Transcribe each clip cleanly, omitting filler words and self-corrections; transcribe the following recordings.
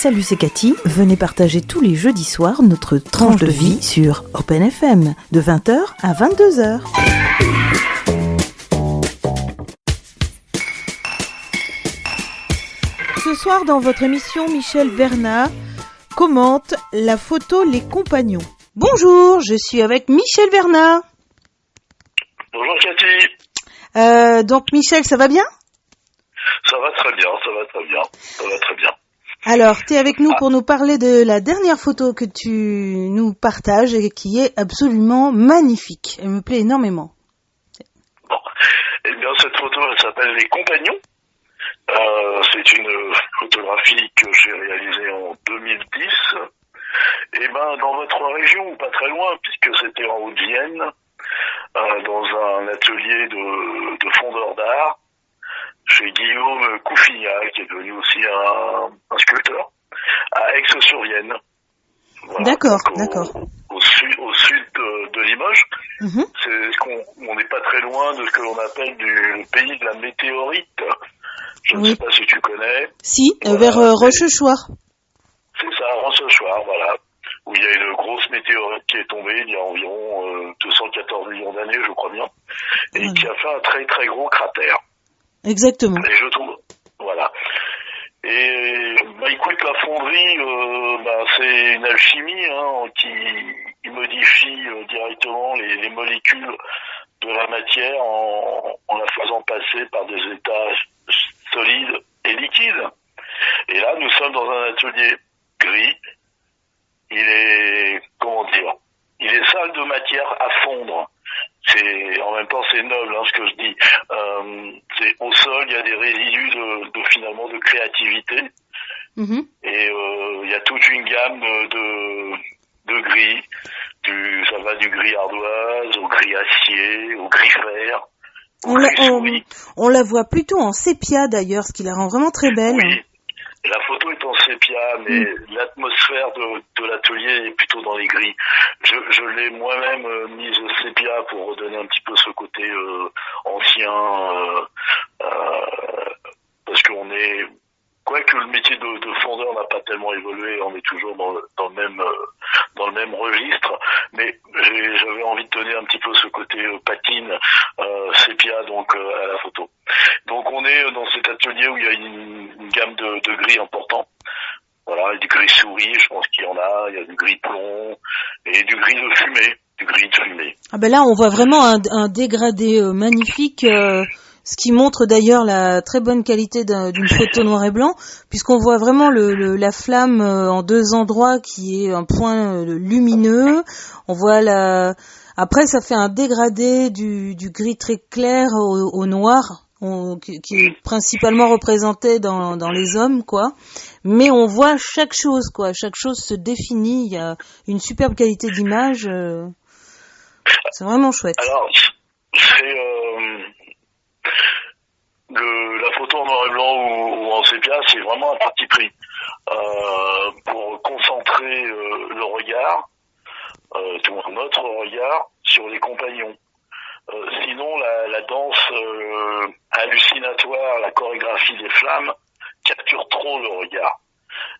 Salut, c'est Cathy. Venez partager tous les jeudis soirs notre tranche de vie sur Open FM de 20h à 22h. Ce soir, dans votre émission, Michel Vernat commente la photo Les Compagnons. Bonjour, je suis avec Michel Vernat. Bonjour Cathy. Donc Michel, ça va bien ? Ça va très bien. Alors, tu es avec nous pour nous parler de la dernière photo que tu nous partages et qui est absolument magnifique. Elle me plaît énormément. Bon. Eh bien, cette photo, elle s'appelle Les Compagnons. C'est une photographie que j'ai réalisée en 2010. Et ben, dans votre région, ou pas très loin, puisque c'était en Haute-Vienne, dans un atelier de fondeur d'art, chez Guillaume Couffignal, qui est devenu aussi un sculpteur, à Aix-sur-Vienne. Voilà. D'accord. Au sud de Limoges. Mm-hmm. On n'est pas très loin de ce que l'on appelle du pays de la météorite. Je ne sais pas si tu connais. Si, voilà, vers Rochechouart. C'est ça, Rochechouart, voilà. Où il y a une grosse météorite qui est tombée il y a environ 214 millions d'années, je crois bien, et qui a fait un très très gros cratère. Exactement. Et je trouve, voilà. Et écoute, la fonderie, c'est une alchimie qui modifie directement les molécules de la matière en la faisant passer par des états solides et liquides. Et là, nous sommes dans un atelier gris. Il est sale de matière à fondre. En même temps, c'est noble, ce que je dis. C'est au sol, il y a des résidus de créativité. Mm-hmm. Et il y a toute une gamme de gris. Ça va du gris ardoise au gris acier, au gris fer, au gris souris. On la voit plutôt en sépia d'ailleurs, ce qui la rend vraiment très belle. Oui. La photo est en sépia, mais l'atmosphère de l'atelier est plutôt dans les gris. Je l'ai moi-même mise au sépia pour redonner un petit peu ce côté ancien, parce qu'on est, quoique le métier de fondeur n'a pas tellement évolué, on est toujours dans le même registre, mais j'avais envie de donner un petit peu ce côté patine, sépia à la photo. Donc on est dans cet atelier où il y a une gamme de gris important. Voilà, du gris souris, je pense qu'il y en a, il y a du gris plomb et du gris de fumée. Ah ben là, on voit vraiment un dégradé magnifique, ce qui montre d'ailleurs la très bonne qualité d'une photo noir et blanc, puisqu'on voit vraiment la flamme en deux endroits qui est un point lumineux. On voit après ça fait un dégradé du gris très clair au noir. Qui est principalement représenté dans les hommes, quoi. Mais on voit chaque chose se définit. Il y a une superbe qualité d'image. C'est vraiment chouette. Alors, c'est la photo en noir et blanc ou en sépia, c'est vraiment un parti pris pour concentrer le regard, notre regard, sur les compagnons. Sinon, la danse hallucinatoire, la chorégraphie des flammes capture trop le regard.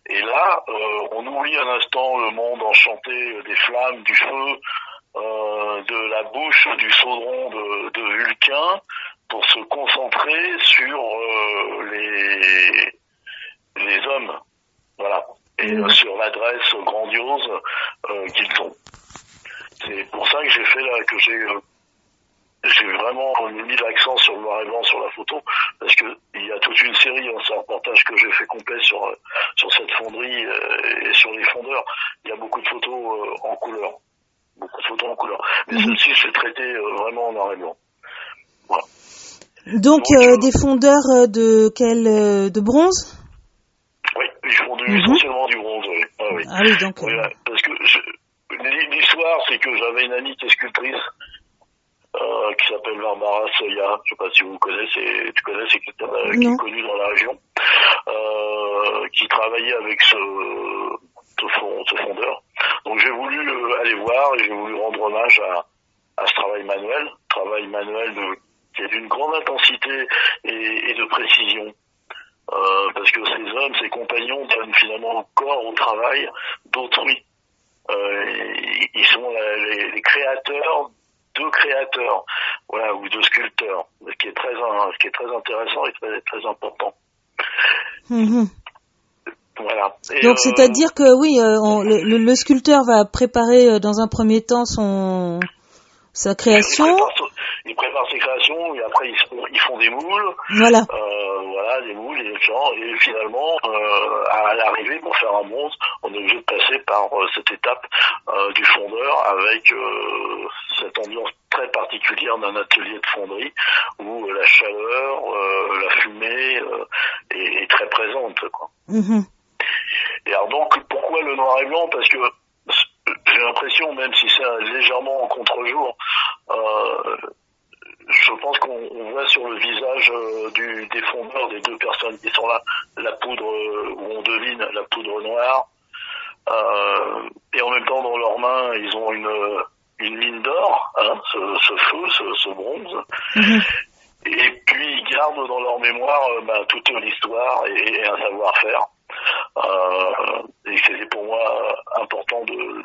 Et là, on oublie un instant le monde enchanté des flammes, du feu, de la bouche, du chaudron de Vulcain, pour se concentrer sur les hommes, voilà, et sur l'adresse grandiose qu'ils ont. C'est pour ça que j'ai vraiment mis l'accent sur le noir et blanc sur la photo, parce que il y a toute une série, c'est un reportage que j'ai fait complet sur cette fonderie et sur les fondeurs. Il y a beaucoup de photos en couleur. Mais celle-ci, c'est traité vraiment en noir et blanc. Voilà. Donc des fondeurs de bronze ? Oui, ils font essentiellement du bronze, oui. Ah, oui. Ah oui, donc... Oui, parce que l'histoire, c'est que j'avais une amie qui est sculptrice, qui s'appelle Barbara Soya, je sais pas si tu connais, c'est quelqu'un qui est connu dans la région, qui travaillait avec ce fondeur. Donc j'ai voulu aller voir et j'ai voulu rendre hommage à ce travail manuel qui est d'une grande intensité et de précision. parce que ces hommes, ces compagnons donnent finalement corps au travail d'autrui. Ils sont les créateurs de créateurs, voilà, ou de sculpteurs, ce qui est très intéressant et très important. Mhm. Voilà. Et Donc c'est-à-dire que oui, le sculpteur va préparer dans un premier temps sa création. Il prépare ses créations et après ils font des moules. Voilà. Voilà, des moules, des gens, et finalement, à l'arrivée, pour faire un bronze, on est obligé de passer par cette étape du fondeur avec cette ambiance très particulière d'un atelier de fonderie où la chaleur, la fumée est très présente, quoi. Mm-hmm. Et alors donc, pourquoi le noir et blanc? Parce que j'ai l'impression, même si c'est légèrement en contre-jour, je pense qu'on voit sur le visage des fondeurs, des deux personnes qui sont là, la poudre, où on devine la poudre noire, et en même temps dans leurs mains ils ont une mine d'or, hein, ce feu, ce bronze. Mm-hmm. Et puis ils gardent dans leur mémoire toute l'histoire et un savoir-faire. Et c'était pour moi important de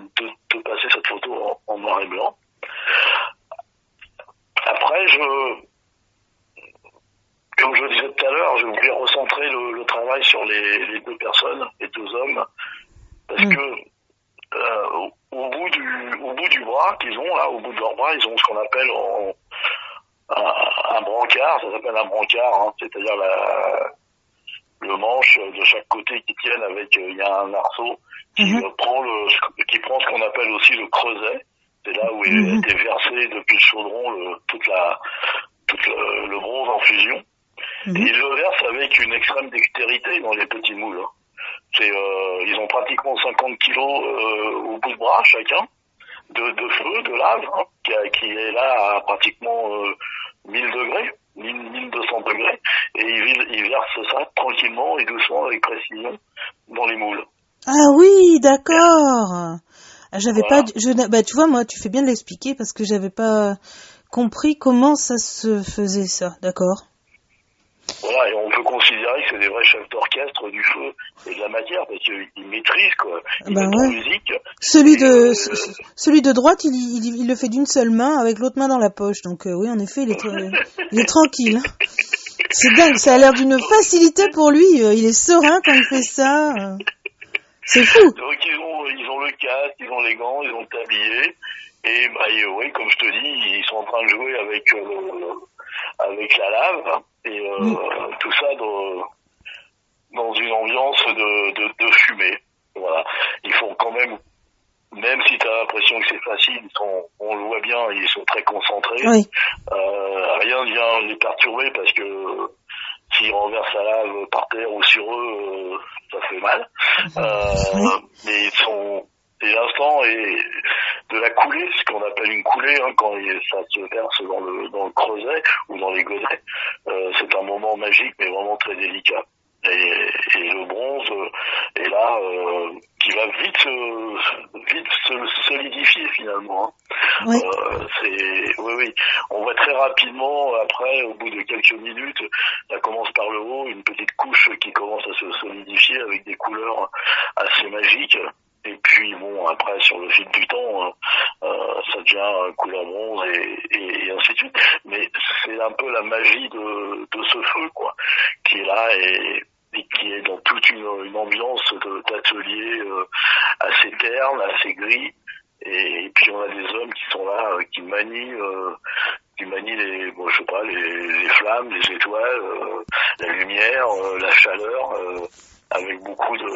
passer cette photo en noir et blanc. Après, comme je le disais tout à l'heure, je voulais recentrer le travail sur les deux personnes, les deux hommes, parce que au bout du bras qu'ils ont là, au bout de leur bras, ils ont ce qu'on appelle un brancard. Ça s'appelle un brancard, hein, c'est-à-dire le manche de chaque côté qui tiennent avec, il y a un arceau qui prend ce qu'on appelle aussi le creuset. C'est là où il a été versé depuis le chaudron le bronze en fusion. Et il le verse avec une extrême dextérité dans les petits moules. Ils ont pratiquement 50 kilos au bout de bras chacun, de feu, de lave, hein, qui est là à pratiquement 1000 degrés, 1200 degrés, et il verse ça tranquillement et doucement, avec précision, dans les moules. Ah oui, d'accord. J'avais pas, tu vois, moi, tu fais bien de l'expliquer parce que j'avais pas compris comment ça se faisait, ça. D'accord. Voilà, et on peut considérer que c'est des vrais chefs d'orchestre du feu et de la matière parce qu'ils maîtrisent, quoi. Ils mettent en musique. Celui de droite, il le fait d'une seule main avec l'autre main dans la poche. Donc oui, en effet, il est tranquille. C'est dingue, ça a l'air d'une facilité pour lui. Il est serein quand il fait ça. C'est fou. Donc ils ont le casque, ils ont les gants, ils ont le tablier. Et oui, comme je te dis, ils sont en train de jouer avec la lave et tout ça dans une ambiance de fumée. Voilà. Ils font quand même si tu as l'impression que c'est facile, on le voit bien, ils sont très concentrés. Oui. Rien ne vient les perturber parce que s'ils renversent la lave par terre ou sur eux, ça fait mal. Mais ils sont... Et l'instant est de la coulée, ce qu'on appelle une coulée, hein, quand ça se verse dans le creuset ou dans les godets. C'est un moment magique, mais vraiment très délicat. Et le bronze est là, qui va vite se solidifier finalement. Hein. Oui. Oui. On voit très rapidement, après, au bout de quelques minutes, ça commence par le haut, une petite couche qui commence à se solidifier avec des couleurs assez magiques. Et puis bon, après sur le fil du temps, ça devient couleur bronze et ainsi de suite. Mais c'est un peu la magie de ce feu, quoi, qui est là et qui est dans toute une ambiance d'atelier assez terne, assez gris. Et puis on a des hommes qui sont là, qui manient les flammes, les étoiles, la lumière, la chaleur, avec beaucoup de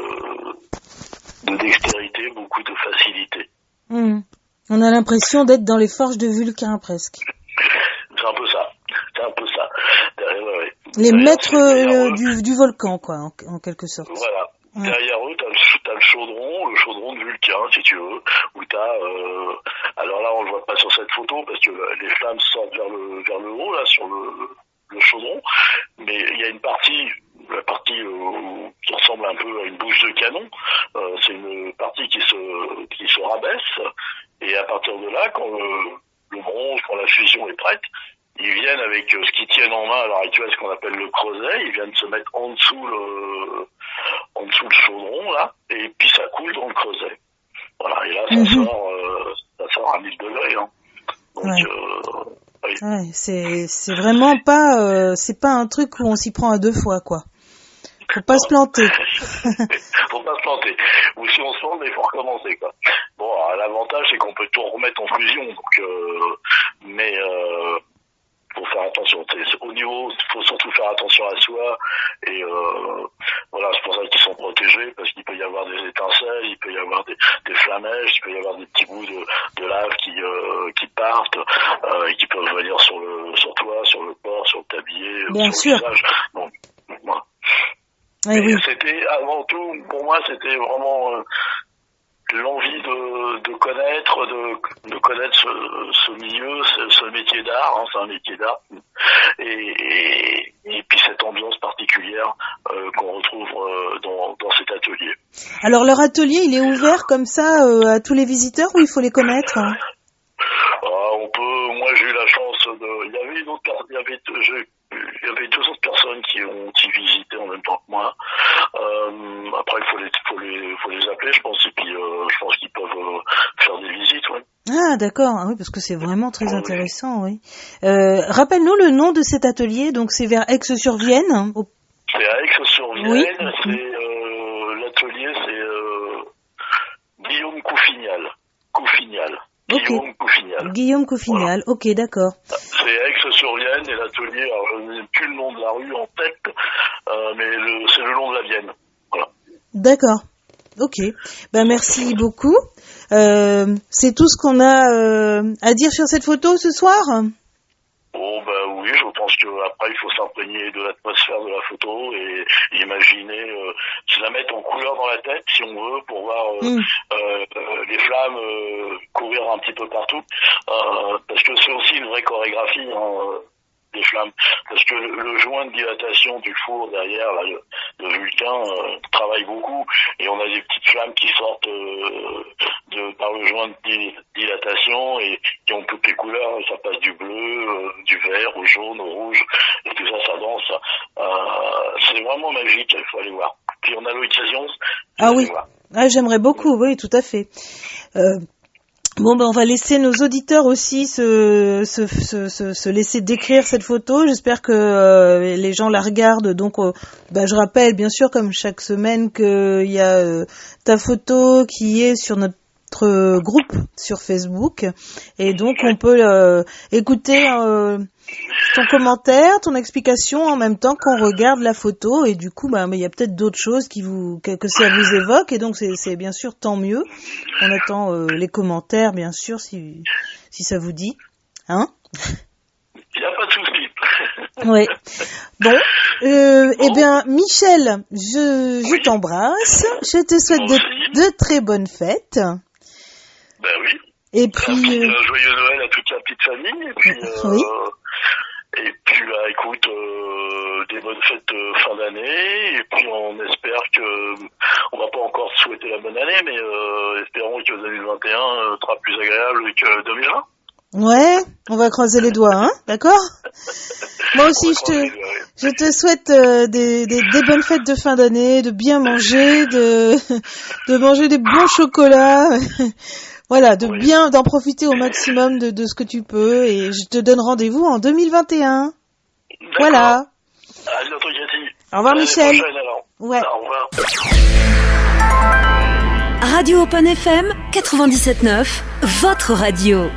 dextérité, beaucoup de facilité. On a l'impression d'être dans les forges de Vulcain, presque. C'est un peu ça. Ouais. Les maîtres du volcan, quoi, en quelque sorte. Voilà. Ouais. Derrière eux, t'as le chaudron de Vulcain, si tu veux, où t'as... alors là, on le voit pas sur cette photo, parce que les flammes sortent vers le haut, là, sur le chaudron, mais il y a la partie qui ressemble un peu à une bouche de canon, c'est une partie qui se rabaisse, et à partir de là, quand le bronze, quand la fusion est prête, ils viennent avec ce qui tiennent en main à l'heure actuelle ce qu'on appelle le creuset. Ils viennent se mettre en dessous le chaudron, là, et puis ça coule dans le creuset. Voilà, et là, ça sort à 1000 degrés, hein. Donc, oui. Ouais, c'est vraiment pas, c'est pas un truc où on s'y prend à 2 fois, quoi. Faut pas se planter. Faut pas se planter. Ou si on se plante, il faut recommencer, quoi. Bon, alors, l'avantage, c'est qu'on peut tout remettre en fusion, donc, mais, faut faire attention. Au niveau, faut surtout faire attention à soi, et, voilà, c'est pour ça qu'ils sont protégés, parce qu'il peut y avoir des étincelles, il peut y avoir des flamèches, il peut y avoir des petits bouts de lave qui partent, et qui peuvent venir sur toi, sur le corps, sur le tablier, bien sur sûr. le visage. Donc, voilà. Eh oui. C'était, avant tout, pour moi, c'était vraiment l'envie de connaître ce milieu, ce métier d'art, hein, c'est un métier d'art, et puis cette ambiance particulière qu'on retrouve dans cet atelier. Alors leur atelier, il est ouvert comme ça à tous les visiteurs ou il faut les connaître, hein? Moi j'ai eu la chance il y avait il y avait 2 autres personnes qui ont visité en même temps que moi. Après il faut les appeler, je pense, et puis je pense qu'ils peuvent faire des visites, ouais. Ah d'accord, ah oui, parce que c'est vraiment très intéressant, oui. Rappelle-nous le nom de cet atelier, donc c'est vers Aix-sur-Vienne. Hein, C'est à Aix-sur-Vienne, oui. C'est l'atelier, c'est Guillaume Coufignal. Guillaume Coufignal, voilà. Ok, d'accord. C'est Aix-sur-Vienne et l'atelier, alors je n'ai plus le nom de la rue en tête, mais c'est le long de la Vienne. Voilà. D'accord. Ok. Ben merci beaucoup. C'est tout ce qu'on a à dire sur cette photo ce soir? Oh ben oui, je pense que après il faut s'imprégner de l'atmosphère de la photo et imaginer, se la mettre en couleur dans la tête si on veut pour voir les flammes courir un petit peu partout, parce que c'est aussi une vraie chorégraphie, hein, des flammes, parce que le joint de dilatation du four derrière, là, le Vulcain, travaille beaucoup, et on a des petites flammes qui sortent par le joint de dilatation et qui ont toutes les couleurs, ça passe du bleu, du vert au jaune, au rouge, et tout ça, ça danse. C'est vraiment magique, il faut aller voir. Puis on a l'occasion. Ah oui, j'aimerais beaucoup, oui, tout à fait. Bon, ben on va laisser nos auditeurs aussi se laisser décrire cette photo. J'espère que les gens la regardent. Donc, je rappelle bien sûr, comme chaque semaine, qu'il y a ta photo qui est sur notre groupe sur Facebook, et donc on peut écouter ton commentaire, ton explication en même temps qu'on regarde la photo, et du coup il y a peut-être d'autres choses que ça vous évoque, et donc c'est bien sûr tant mieux. On attend les commentaires bien sûr si ça vous dit, hein. Il n'y a pas de souci. Oui. Bon, eh bien Michel, je t'embrasse, je te souhaite de très bonnes fêtes. Ben oui. Et puis joyeux Noël à toute la petite famille, et puis oui. Et puis écoute, des bonnes fêtes fin d'année, et puis on espère que on va pas encore souhaiter la bonne année, mais espérons que 2021 sera plus agréable que 2020. Ouais, on va croiser les doigts, hein, d'accord? Moi aussi, je te souhaite des bonnes fêtes de fin d'année, de bien manger, de manger des bons chocolats. Voilà, d'en profiter au maximum de ce que tu peux, et je te donne rendez-vous en 2021. D'accord. Voilà. À bientôt, Cathy. Au revoir, Michel. Prochaine, alors. Ouais. Au revoir. Radio Open FM 97.9, votre radio.